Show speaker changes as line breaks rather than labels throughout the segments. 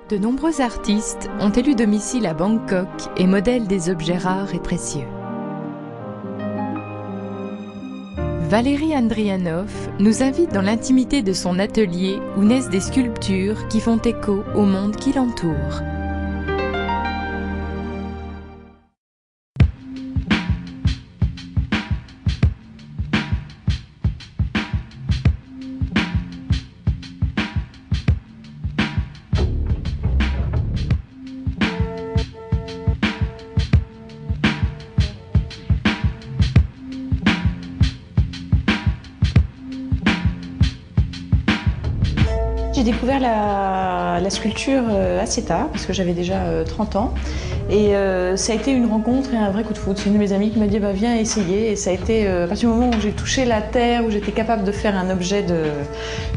De nombreux artistes ont élu domicile à Bangkok et modèlent des objets rares et précieux. Valérie Andrianov nous invite dans l'intimité de son atelier où naissent des sculptures qui font écho au monde qui l'entoure.
J'ai découvert la sculpture assez tard, parce que j'avais déjà 30 ans. Et ça a été une rencontre et un vrai coup de foudre. C'est une de mes amies qui m'a dit viens essayer. Et ça a été à partir du moment où j'ai touché la terre, où j'étais capable de faire un objet,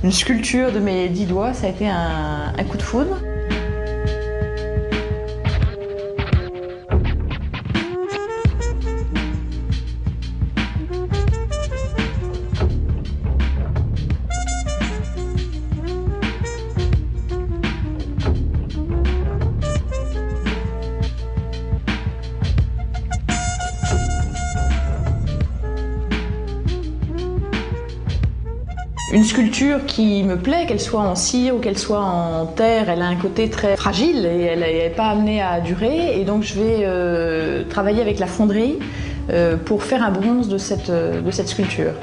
une sculpture de mes 10 doigts, ça a été un coup de foudre. Une sculpture qui me plaît, qu'elle soit en cire ou qu'elle soit en terre, elle a un côté très fragile et elle n'est pas amenée à durer. Et donc je vais travailler avec la fonderie pour faire un bronze de cette sculpture.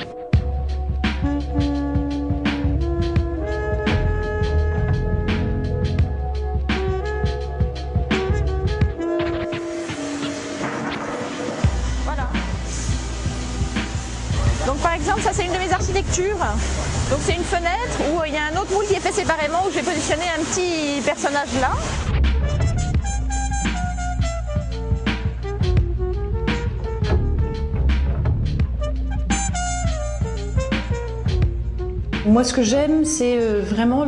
Voilà. Donc par exemple, ça c'est une de mes architectures. Donc c'est une fenêtre où il y a un autre moule qui est fait séparément où je vais positionner un petit personnage là. Moi, ce que j'aime, c'est vraiment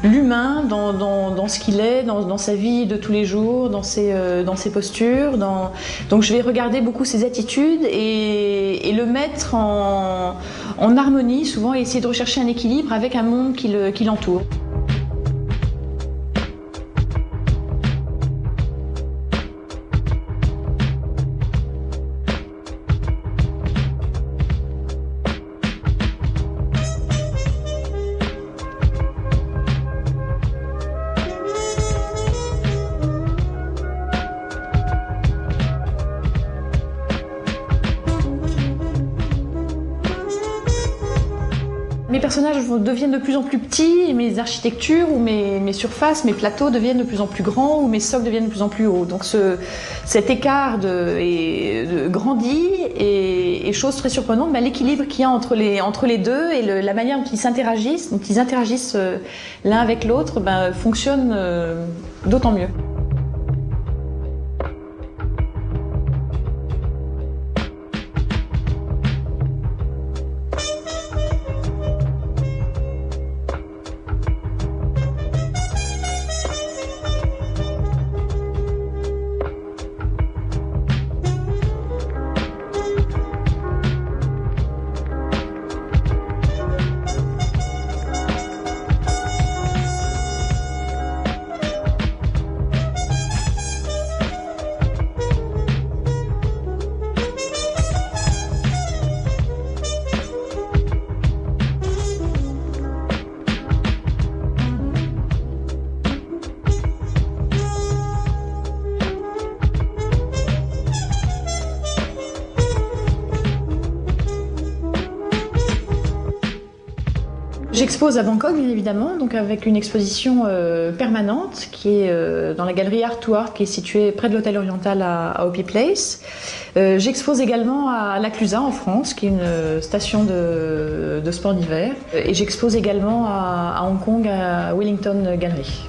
l'humain dans ce qu'il est, dans sa vie de tous les jours, dans ses postures. Donc je vais regarder beaucoup ses attitudes et le mettre en harmonie, souvent, et essayer de rechercher un équilibre avec un monde qui l'entoure. Mes personnages deviennent de plus en plus petits, mes architectures ou mes surfaces, mes plateaux deviennent de plus en plus grands ou mes socles deviennent de plus en plus hauts. Donc cet écart grandit et chose très surprenante, l'équilibre qu'il y a entre les deux et la manière dont ils s'interagissent, l'un avec l'autre, fonctionne d'autant mieux. J'expose à Bangkok, bien évidemment, donc avec une exposition permanente qui est dans la galerie Art to Art, qui est située près de l'hôtel oriental à Opi Place. J'expose également à La Clusaz en France, qui est une station de sport d'hiver. Et j'expose également à Hong Kong, à Wellington Gallery.